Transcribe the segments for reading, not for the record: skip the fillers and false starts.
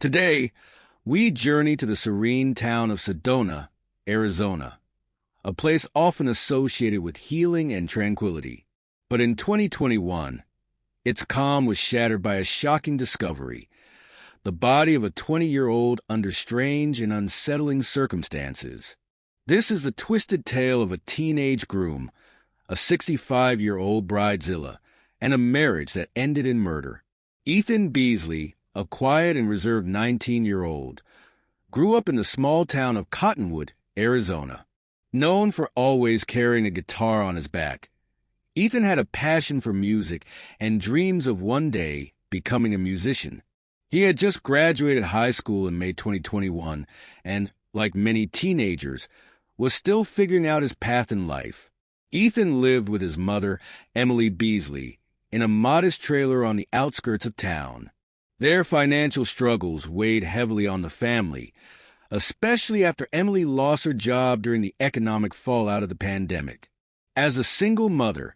Today, we journey to the serene town of Sedona, Arizona, a place often associated with healing and tranquility. But in 2021, its calm was shattered by a shocking discovery: the body of a 20-year-old under strange and unsettling circumstances. This is the twisted tale of a teenage groom, a 65-year-old Bridezilla, and a marriage that ended in murder. Ethan Beasley, a quiet and reserved 19-year-old, grew up in the small town of Cottonwood, Arizona. Known for always carrying a guitar on his back, Ethan had a passion for music and dreams of one day becoming a musician. He had just graduated high school in May 2021 and, like many teenagers, was still figuring out his path in life. Ethan lived with his mother, Emily Beasley, in a modest trailer on the outskirts of town. Their financial struggles weighed heavily on the family, especially after Emily lost her job during the economic fallout of the pandemic. As a single mother,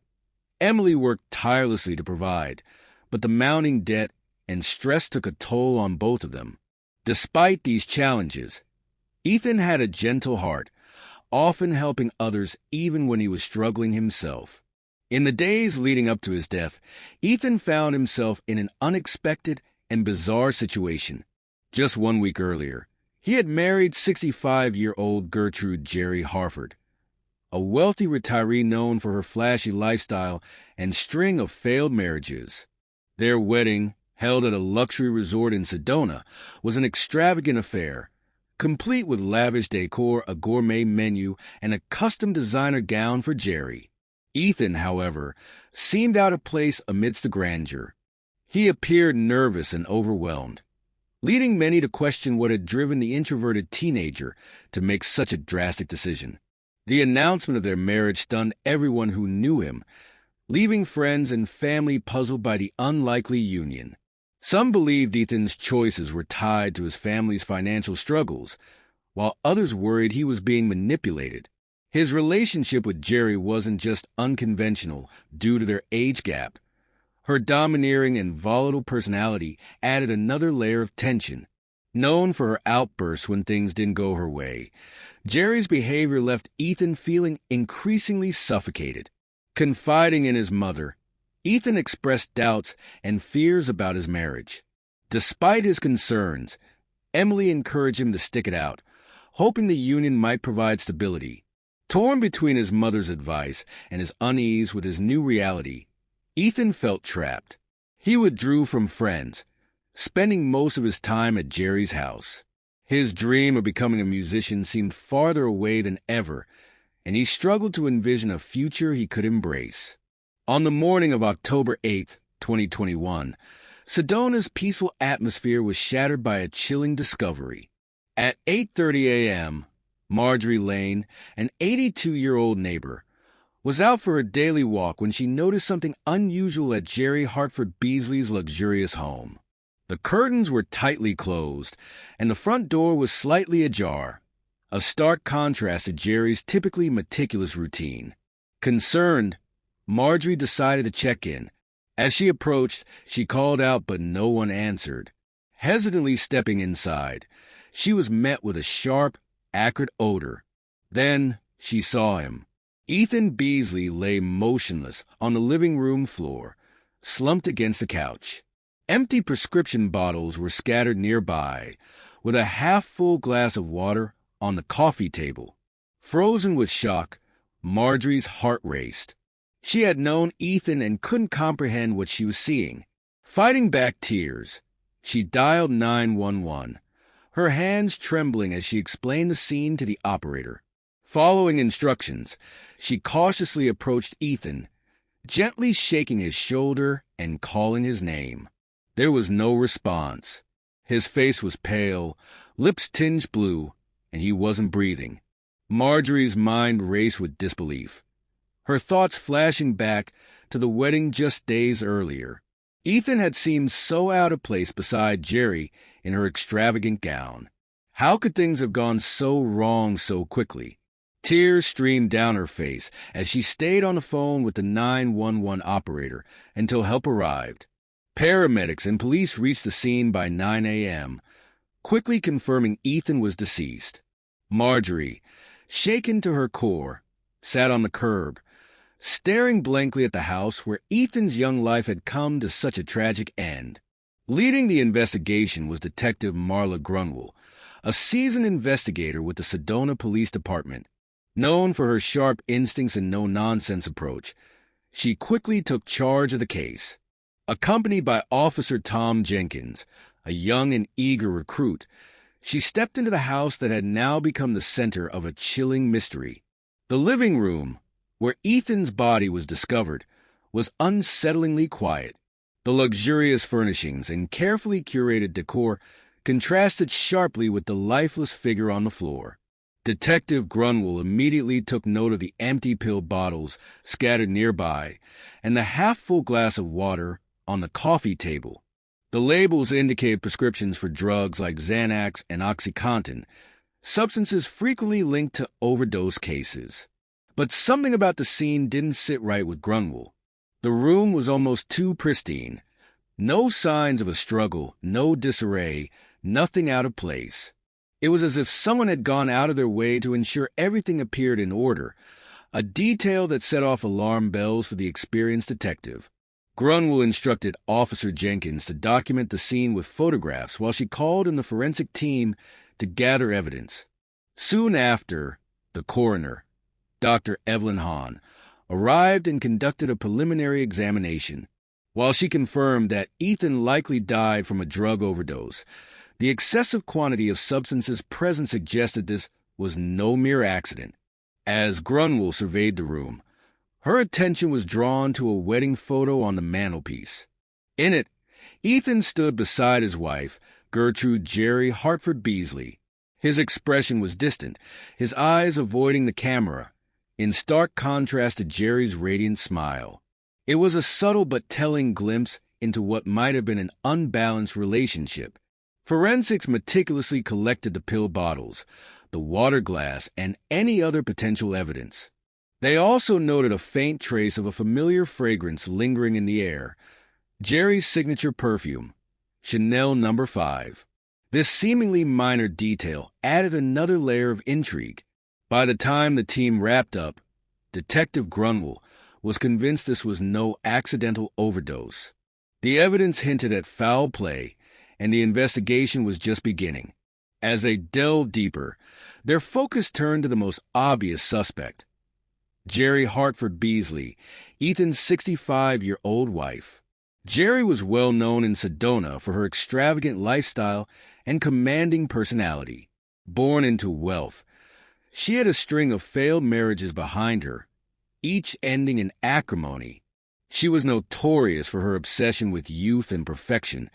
Emily worked tirelessly to provide, but the mounting debt and stress took a toll on both of them. Despite these challenges, Ethan had a gentle heart, often helping others even when he was struggling himself. In the days leading up to his death, Ethan found himself in an unexpected and bizarre situation. Just 1 week earlier, he had married 65-year-old Gertrude Jerry Harford, a wealthy retiree known for her flashy lifestyle and string of failed marriages. Their wedding, held at a luxury resort in Sedona, was an extravagant affair, complete with lavish decor, a gourmet menu, and a custom designer gown for Jerry. Ethan, however, seemed out of place amidst the grandeur. He appeared nervous and overwhelmed, leading many to question what had driven the introverted teenager to make such a drastic decision. The announcement of their marriage stunned everyone who knew him, leaving friends and family puzzled by the unlikely union. Some believed Ethan's choices were tied to his family's financial struggles, while others worried he was being manipulated. His relationship with Jerry wasn't just unconventional due to their age gap. Her domineering and volatile personality added another layer of tension. Known for her outbursts when things didn't go her way, Jerry's behavior left Ethan feeling increasingly suffocated. Confiding in his mother, Ethan expressed doubts and fears about his marriage. Despite his concerns, Emily encouraged him to stick it out, hoping the union might provide stability. Torn between his mother's advice and his unease with his new reality, Ethan felt trapped. He withdrew from friends, spending most of his time at Jerry's house. His dream of becoming a musician seemed farther away than ever, and he struggled to envision a future he could embrace. On the morning of October 8, 2021, Sedona's peaceful atmosphere was shattered by a chilling discovery. At 8:30 a.m., Marjorie Lane, an 82-year-old neighbor, was out for a daily walk when she noticed something unusual at Jerry Hartford Beasley's luxurious home. The curtains were tightly closed, and the front door was slightly ajar, a stark contrast to Jerry's typically meticulous routine. Concerned, Marjorie decided to check in. As she approached, she called out, but no one answered. Hesitantly stepping inside, she was met with a sharp, acrid odor. Then she saw him. Ethan Beasley lay motionless on the living room floor, slumped against the couch. Empty prescription bottles were scattered nearby, with a half-full glass of water on the coffee table. Frozen with shock, Marjorie's heart raced. She had known Ethan and couldn't comprehend what she was seeing. Fighting back tears, she dialed 911, her hands trembling as she explained the scene to the operator. Following instructions, she cautiously approached Ethan, gently shaking his shoulder and calling his name. There was no response. His face was pale, lips tinged blue, and he wasn't breathing. Marjorie's mind raced with disbelief, her thoughts flashing back to the wedding just days earlier. Ethan had seemed so out of place beside Jerry in her extravagant gown. How could things have gone so wrong so quickly? Tears streamed down her face as she stayed on the phone with the 911 operator until help arrived. Paramedics and police reached the scene by 9 a.m., quickly confirming Ethan was deceased. Marjorie, shaken to her core, sat on the curb, staring blankly at the house where Ethan's young life had come to such a tragic end. Leading the investigation was Detective Marla Grunwell, a seasoned investigator with the Sedona Police Department. Known for her sharp instincts and no-nonsense approach, she quickly took charge of the case. Accompanied by Officer Tom Jenkins, a young and eager recruit, she stepped into the house that had now become the center of a chilling mystery. The living room, where Ethan's body was discovered, was unsettlingly quiet. The luxurious furnishings and carefully curated decor contrasted sharply with the lifeless figure on the floor. Detective Grunwell immediately took note of the empty pill bottles scattered nearby and the half-full glass of water on the coffee table. The labels indicated prescriptions for drugs like Xanax and OxyContin, substances frequently linked to overdose cases. But something about the scene didn't sit right with Grunwell. The room was almost too pristine. No signs of a struggle, no disarray, nothing out of place. It was as if someone had gone out of their way to ensure everything appeared in order, a detail that set off alarm bells for the experienced detective. Grunwell instructed Officer Jenkins to document the scene with photographs while she called in the forensic team to gather evidence. Soon after, the coroner, Dr. Evelyn Hahn, arrived and conducted a preliminary examination. While she confirmed that Ethan likely died from a drug overdose, the excessive quantity of substances present suggested this was no mere accident. As Grunwell surveyed the room, her attention was drawn to a wedding photo on the mantelpiece. In it, Ethan stood beside his wife, Gertrude Jerry Hartford Beasley. His expression was distant, his eyes avoiding the camera, in stark contrast to Jerry's radiant smile. It was a subtle but telling glimpse into what might have been an unbalanced relationship. Forensics meticulously collected the pill bottles, the water glass, and any other potential evidence. They also noted a faint trace of a familiar fragrance lingering in the air, Jerry's signature perfume, Chanel No. 5. This seemingly minor detail added another layer of intrigue. By the time the team wrapped up, Detective Grunwell was convinced this was no accidental overdose. The evidence hinted at foul play, and the investigation was just beginning. As they delved deeper, their focus turned to the most obvious suspect, Jerry Hartford Beasley, Ethan's 65-year-old wife. Jerry was well known in Sedona for her extravagant lifestyle and commanding personality. Born into wealth, she had a string of failed marriages behind her, each ending in acrimony. She was notorious for her obsession with youth and perfection,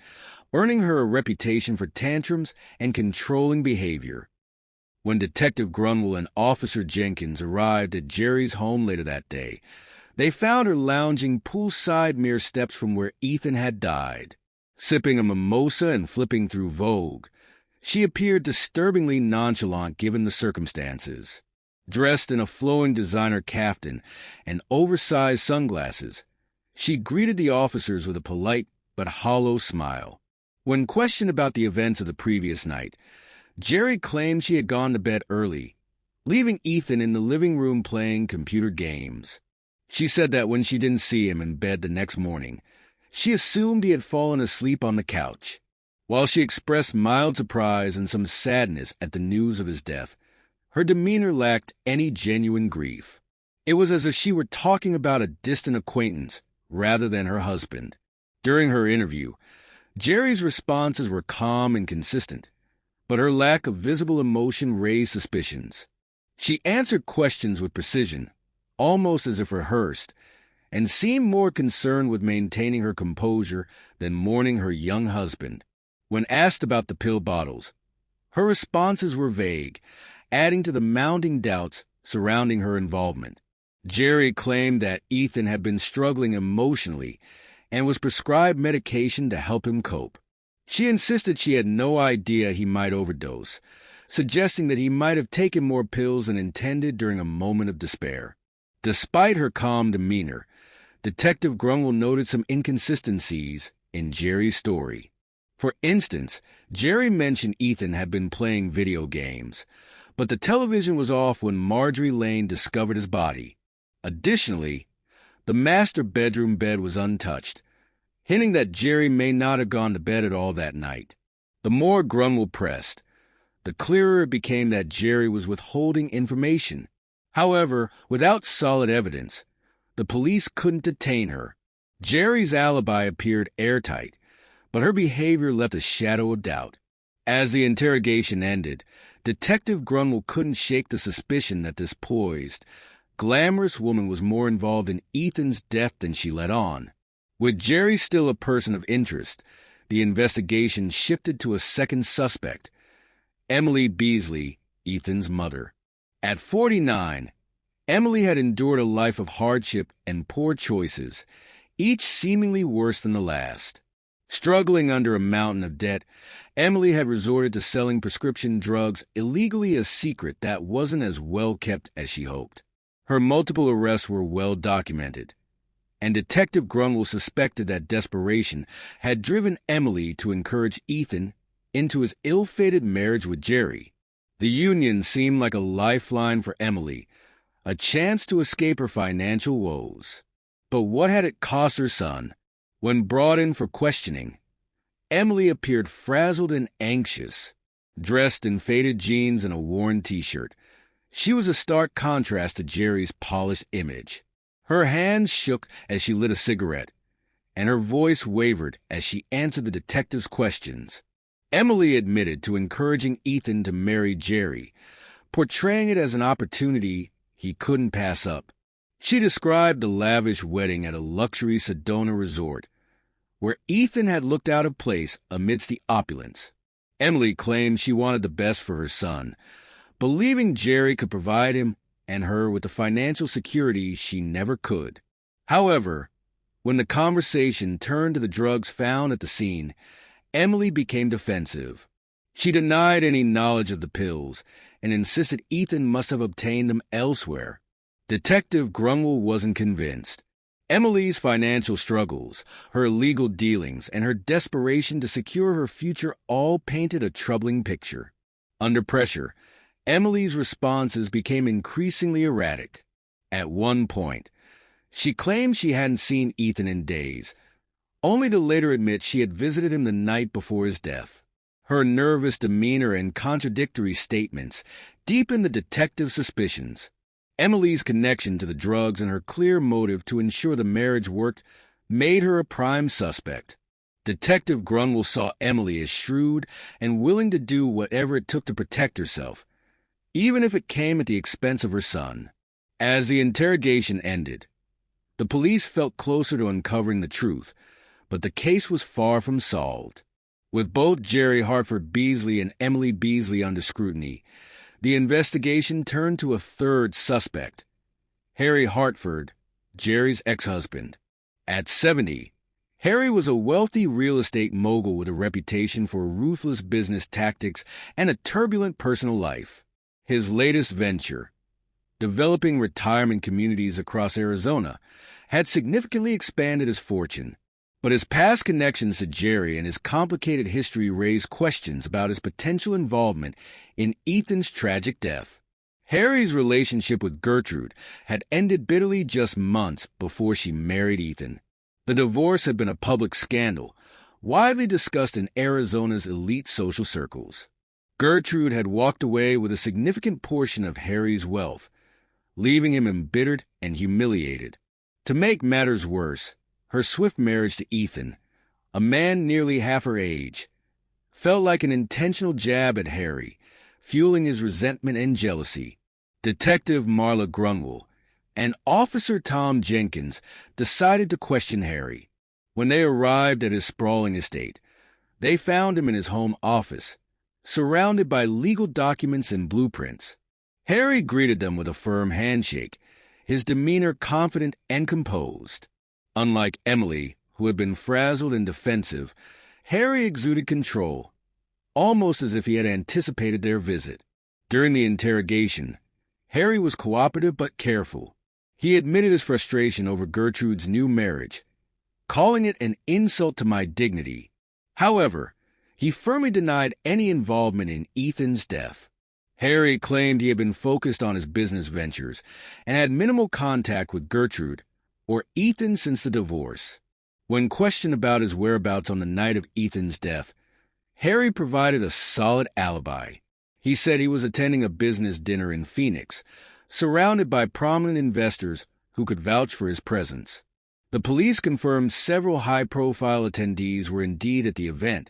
earning her a reputation for tantrums and controlling behavior. When Detective Grunwell and Officer Jenkins arrived at Jerry's home later that day, they found her lounging poolside mere steps from where Ethan had died. Sipping a mimosa and flipping through Vogue, she appeared disturbingly nonchalant given the circumstances. Dressed in a flowing designer kaftan and oversized sunglasses, she greeted the officers with a polite but hollow smile. When questioned about the events of the previous night, Jerry claimed she had gone to bed early, leaving Ethan in the living room playing computer games. She said that when she didn't see him in bed the next morning, she assumed he had fallen asleep on the couch. While she expressed mild surprise and some sadness at the news of his death, her demeanor lacked any genuine grief. It was as if she were talking about a distant acquaintance rather than her husband. During her interview, Jerry's responses were calm and consistent, but her lack of visible emotion raised suspicions. She answered questions with precision, almost as if rehearsed, and seemed more concerned with maintaining her composure than mourning her young husband. When asked about the pill bottles, her responses were vague, adding to the mounting doubts surrounding her involvement. Jerry claimed that Ethan had been struggling emotionally and was prescribed medication to help him cope. She insisted she had no idea he might overdose, suggesting that he might have taken more pills than intended during a moment of despair. Despite her calm demeanor, Detective Grunwell noted some inconsistencies in Jerry's story. For instance, Jerry mentioned Ethan had been playing video games, but the television was off when Marjorie Lane discovered his body. Additionally, the master bedroom bed was untouched, hinting that Jerry may not have gone to bed at all that night. The more Grunwald pressed, the clearer it became that Jerry was withholding information. However, without solid evidence, the police couldn't detain her. Jerry's alibi appeared airtight, but her behavior left a shadow of doubt. As the interrogation ended, Detective Grunwald couldn't shake the suspicion that this poised, glamorous woman was more involved in Ethan's death than she let on. With Jerry still a person of interest, the investigation shifted to a second suspect, Emily Beasley, Ethan's mother. At 49, Emily had endured a life of hardship and poor choices, each seemingly worse than the last. Struggling under a mountain of debt, Emily had resorted to selling prescription drugs illegally, a secret that wasn't as well kept as she hoped. Her multiple arrests were well documented, and Detective Grunwald suspected that desperation had driven Emily to encourage Ethan into his ill-fated marriage with Jerry. The union seemed like a lifeline for Emily, a chance to escape her financial woes. But what had it cost her son? When brought in for questioning, Emily appeared frazzled and anxious, dressed in faded jeans and a worn t-shirt. She was a stark contrast to Jerry's polished image. Her hands shook as she lit a cigarette, and her voice wavered as she answered the detective's questions. Emily admitted to encouraging Ethan to marry Jerry, portraying it as an opportunity he couldn't pass up. She described the lavish wedding at a luxury Sedona resort, where Ethan had looked out of place amidst the opulence. Emily claimed she wanted the best for her son, believing Jerry could provide him and her with the financial security she never could. However, when the conversation turned to the drugs found at the scene, Emily became defensive. She denied any knowledge of the pills and insisted Ethan must have obtained them elsewhere. Detective Grunwald wasn't convinced. Emily's financial struggles, her legal dealings, and her desperation to secure her future all painted a troubling picture. Under pressure, Emily's responses became increasingly erratic. At one point, she claimed she hadn't seen Ethan in days, only to later admit she had visited him the night before his death. Her nervous demeanor and contradictory statements deepened the detective's suspicions. Emily's connection to the drugs and her clear motive to ensure the marriage worked made her a prime suspect. Detective Grunwald saw Emily as shrewd and willing to do whatever it took to protect herself, even if it came at the expense of her son. As the interrogation ended, the police felt closer to uncovering the truth, but the case was far from solved. With both Jerry Hartford Beasley and Emily Beasley under scrutiny, the investigation turned to a third suspect, Harry Hartford, Jerry's ex-husband. At 70, Harry was a wealthy real estate mogul with a reputation for ruthless business tactics and a turbulent personal life. His latest venture, developing retirement communities across Arizona, had significantly expanded his fortune. But his past connections to Jerry and his complicated history raised questions about his potential involvement in Ethan's tragic death. Harry's relationship with Gertrude had ended bitterly just months before she married Ethan. The divorce had been a public scandal, widely discussed in Arizona's elite social circles. Gertrude had walked away with a significant portion of Harry's wealth, leaving him embittered and humiliated. To make matters worse, her swift marriage to Ethan, a man nearly half her age, felt like an intentional jab at Harry, fueling his resentment and jealousy. Detective Marla Grunwald and Officer Tom Jenkins decided to question Harry. When they arrived at his sprawling estate, they found him in his home office, surrounded by legal documents and blueprints. Harry greeted them with a firm handshake, his demeanor confident and composed. Unlike Emily, who had been frazzled and defensive, Harry exuded control, almost as if he had anticipated their visit. During the interrogation, Harry was cooperative but careful. He admitted his frustration over Gertrude's new marriage, calling it an insult to my dignity. However, He firmly denied any involvement in Ethan's death. Harry claimed he had been focused on his business ventures and had minimal contact with Gertrude or Ethan since the divorce. When questioned about his whereabouts on the night of Ethan's death, Harry provided a solid alibi. He said he was attending a business dinner in Phoenix, surrounded by prominent investors who could vouch for his presence. The police confirmed several high-profile attendees were indeed at the event,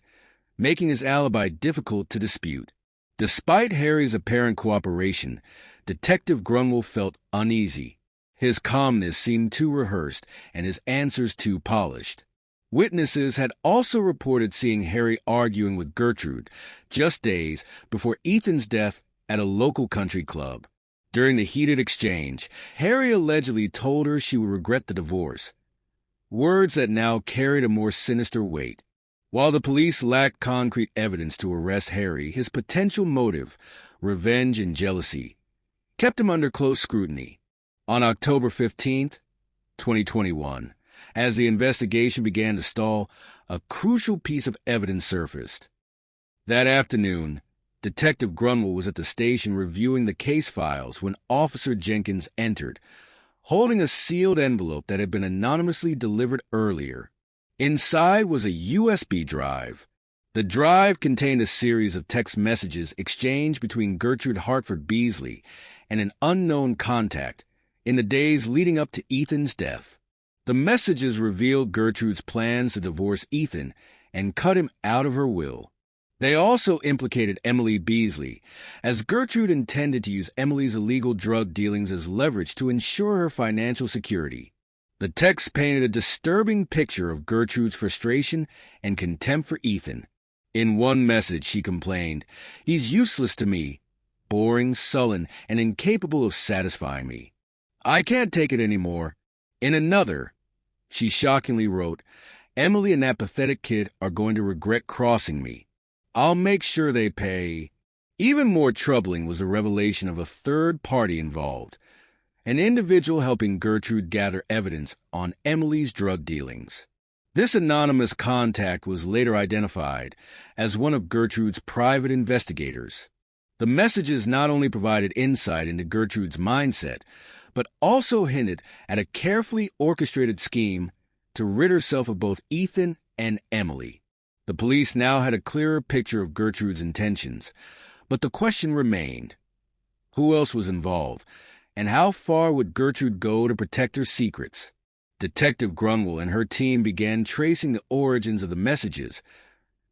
making his alibi difficult to dispute. Despite Harry's apparent cooperation, Detective Grunwald felt uneasy. His calmness seemed too rehearsed and his answers too polished. Witnesses had also reported seeing Harry arguing with Gertrude just days before Ethan's death at a local country club. During the heated exchange, Harry allegedly told her she would regret the divorce, words that now carried a more sinister weight. While the police lacked concrete evidence to arrest Harry, his potential motive, revenge and jealousy, kept him under close scrutiny. On October 15, 2021, as the investigation began to stall, a crucial piece of evidence surfaced. That afternoon, Detective Grunwald was at the station reviewing the case files when Officer Jenkins entered, holding a sealed envelope that had been anonymously delivered earlier. Inside was a USB drive. The drive contained a series of text messages exchanged between Gertrude Hartford Beasley and an unknown contact in the days leading up to Ethan's death. The messages revealed Gertrude's plans to divorce Ethan and cut him out of her will. They also implicated Emily Beasley, as Gertrude intended to use Emily's illegal drug dealings as leverage to ensure her financial security. The text painted a disturbing picture of Gertrude's frustration and contempt for Ethan. In one message, she complained, "He's useless to me, boring, sullen, and incapable of satisfying me. I can't take it anymore." In another, she shockingly wrote, "Emily and that pathetic kid are going to regret crossing me. I'll make sure they pay." Even more troubling was the revelation of a third party involved, an individual helping Gertrude gather evidence on Emily's drug dealings. This anonymous contact was later identified as one of Gertrude's private investigators. The messages not only provided insight into Gertrude's mindset, but also hinted at a carefully orchestrated scheme to rid herself of both Ethan and Emily. The police now had a clearer picture of Gertrude's intentions, but the question remained: who else was involved, and how far would Gertrude go to protect her secrets? Detective Grunwald and her team began tracing the origins of the messages,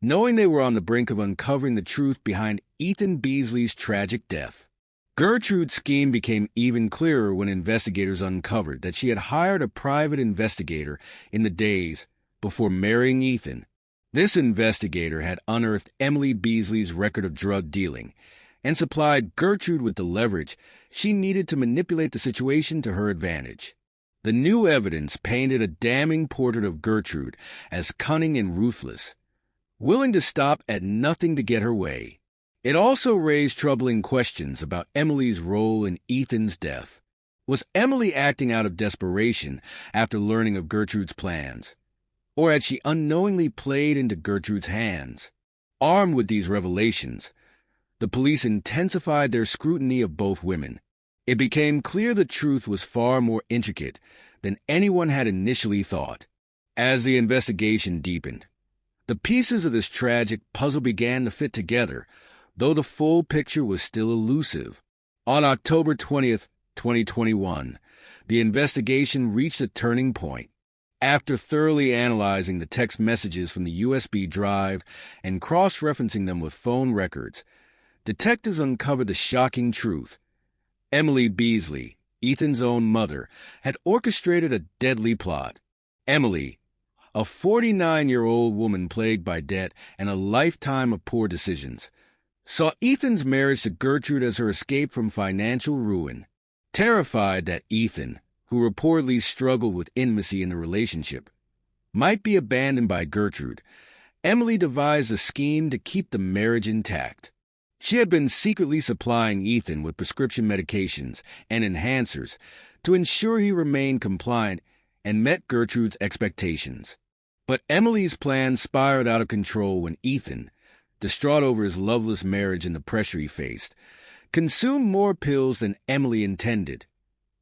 knowing they were on the brink of uncovering the truth behind Ethan Beasley's tragic death. Gertrude's scheme became even clearer when investigators uncovered that she had hired a private investigator in the days before marrying Ethan. This investigator had unearthed Emily Beasley's record of drug dealing and supplied Gertrude with the leverage she needed to manipulate the situation to her advantage. The new evidence painted a damning portrait of Gertrude as cunning and ruthless, willing to stop at nothing to get her way. It also raised troubling questions about Emily's role in Ethan's death. Was Emily acting out of desperation after learning of Gertrude's plans? Or had she unknowingly played into Gertrude's hands? Armed with these revelations, the police intensified their scrutiny of both women. It became clear the truth was far more intricate than anyone had initially thought. As the investigation deepened, the pieces of this tragic puzzle began to fit together, though the full picture was still elusive. On October 20th, 2021, the investigation reached a turning point. After thoroughly analyzing the text messages from the USB drive and cross-referencing them with phone records, detectives uncovered the shocking truth. Emily Beasley, Ethan's own mother, had orchestrated a deadly plot. Emily, a 49-year-old woman plagued by debt and a lifetime of poor decisions, saw Ethan's marriage to Gertrude as her escape from financial ruin. Terrified that Ethan, who reportedly struggled with intimacy in the relationship, might be abandoned by Gertrude, Emily devised a scheme to keep the marriage intact. She had been secretly supplying Ethan with prescription medications and enhancers to ensure he remained compliant and met Gertrude's expectations. But Emily's plan spiraled out of control when Ethan, distraught over his loveless marriage and the pressure he faced, consumed more pills than Emily intended,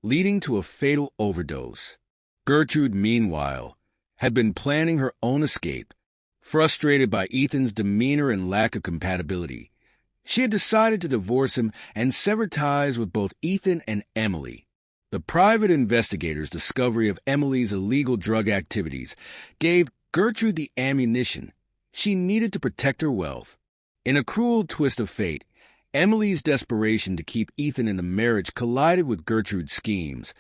leading to a fatal overdose. Gertrude, meanwhile, had been planning her own escape. Frustrated by Ethan's demeanor and lack of compatibility, she had decided to divorce him and sever ties with both Ethan and Emily. The private investigator's discovery of Emily's illegal drug activities gave Gertrude the ammunition she needed to protect her wealth. In a cruel twist of fate, Emily's desperation to keep Ethan in the marriage collided with Gertrude's schemes,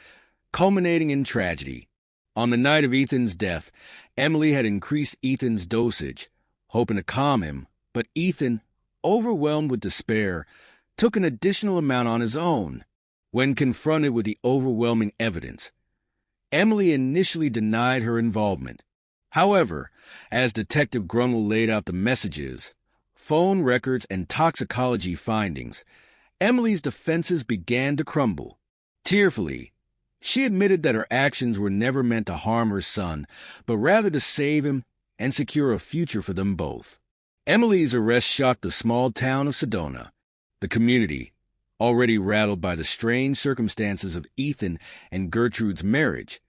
culminating in tragedy. On the night of Ethan's death, Emily had increased Ethan's dosage, hoping to calm him, but Ethan, overwhelmed with despair, took an additional amount on his own. When confronted with the overwhelming evidence, Emily initially denied her involvement. However, as Detective Grunwald laid out the messages, phone records, and toxicology findings, Emily's defenses began to crumble. Tearfully, she admitted that her actions were never meant to harm her son, but rather to save him and secure a future for them both. Emily's arrest shocked the small town of Sedona. The community, already rattled by the strange circumstances of Ethan and Gertrude's marriage,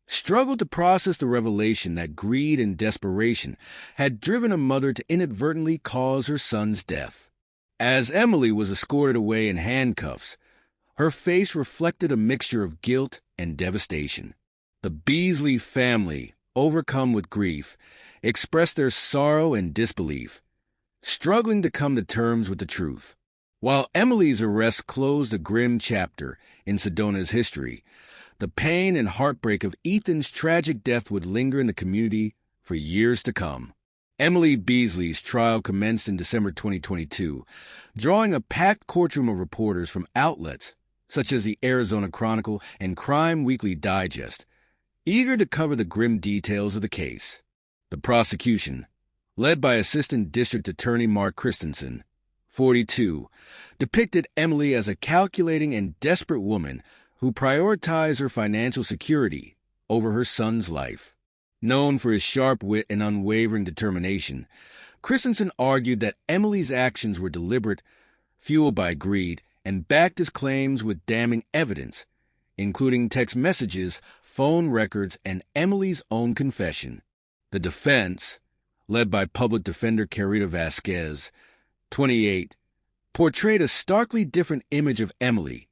struggled to process the revelation that greed and desperation had driven a mother to inadvertently cause her son's death. As Emily was escorted away in handcuffs, her face reflected a mixture of guilt and devastation. The Beasley family, overcome with grief, expressed their sorrow and disbelief, struggling to come to terms with the truth. While Emily's arrest closed a grim chapter in Sedona's history, the pain and heartbreak of Ethan's tragic death would linger in the community for years to come. Emily Beasley's trial commenced in December 2022, drawing a packed courtroom of reporters from outlets such as the Arizona Chronicle and Crime Weekly Digest, eager to cover the grim details of the case. The prosecution, led by Assistant District Attorney Mark Christensen, 42, depicted Emily as a calculating and desperate woman who prioritized her financial security over her son's life. Known for his sharp wit and unwavering determination, Christensen argued that Emily's actions were deliberate, fueled by greed, and backed his claims with damning evidence, including text messages, phone records, and Emily's own confession. The defense, led by Public Defender Carita Vasquez, 28, portrayed a starkly different image of Emily,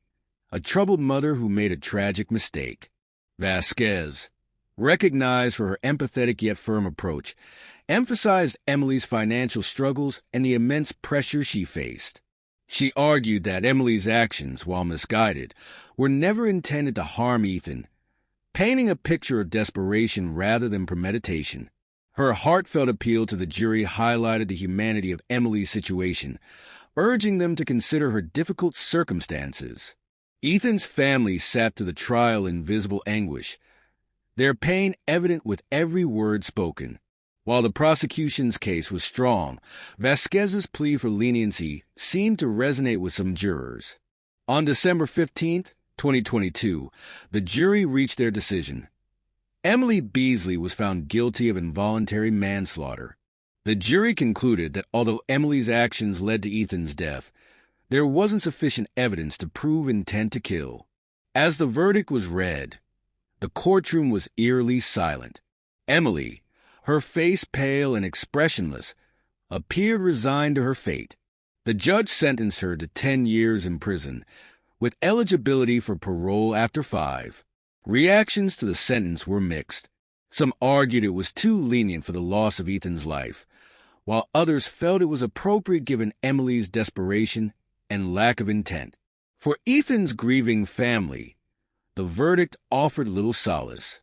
a troubled mother who made a tragic mistake. Vasquez, recognized for her empathetic yet firm approach, emphasized Emily's financial struggles and the immense pressure she faced. She argued that Emily's actions, while misguided, were never intended to harm Ethan, painting a picture of desperation rather than premeditation. Her heartfelt appeal to the jury highlighted the humanity of Emily's situation, urging them to consider her difficult circumstances. Ethan's family sat through the trial in visible anguish, their pain evident with every word spoken. While the prosecution's case was strong, Vasquez's plea for leniency seemed to resonate with some jurors. On December 15, 2022, the jury reached their decision. Emily Beasley was found guilty of involuntary manslaughter. The jury concluded that although Emily's actions led to Ethan's death, there wasn't sufficient evidence to prove intent to kill. As the verdict was read, the courtroom was eerily silent. Emily, her face pale and expressionless, appeared resigned to her fate. The judge sentenced her to 10 years in prison, with eligibility for parole after 5. Reactions to the sentence were mixed. Some argued it was too lenient for the loss of Ethan's life, while others felt it was appropriate given Emily's desperation and lack of intent. For Ethan's grieving family, the verdict offered little solace.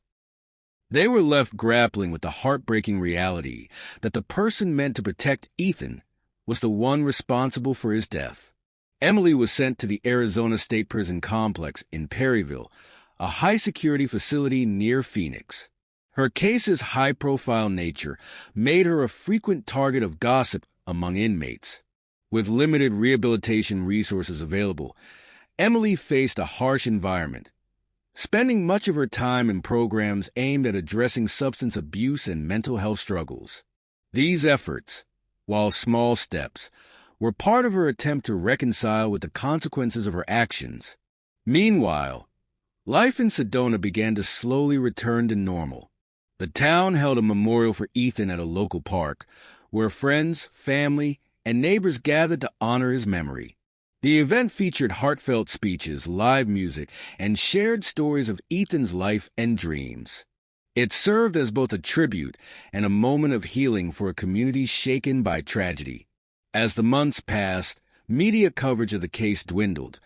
They were left grappling with the heartbreaking reality that the person meant to protect Ethan was the one responsible for his death. Emily was sent to the Arizona State Prison Complex in Perryville, a high-security facility near Phoenix. Her case's high-profile nature made her a frequent target of gossip among inmates. With limited rehabilitation resources available, Emily faced a harsh environment, spending much of her time in programs aimed at addressing substance abuse and mental health struggles. These efforts, while small steps were part of her attempt to reconcile with the consequences of her actions. Meanwhile, life in Sedona began to slowly return to normal. The town held a memorial for Ethan at a local park, where friends, family, and neighbors gathered to honor his memory. The event featured heartfelt speeches, live music, and shared stories of Ethan's life and dreams. It served as both a tribute and a moment of healing for a community shaken by tragedy. As the months passed, media coverage of the case dwindled,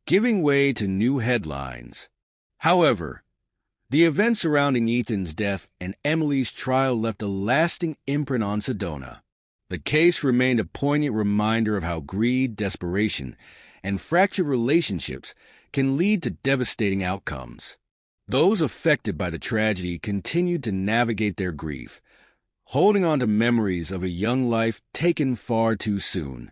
giving way to new headlines. However, the events surrounding Ethan's death and Emily's trial left a lasting imprint on Sedona. The case remained a poignant reminder of how greed, desperation, and fractured relationships can lead to devastating outcomes. Those affected by the tragedy continued to navigate their grief, holding on to memories of a young life taken far too soon.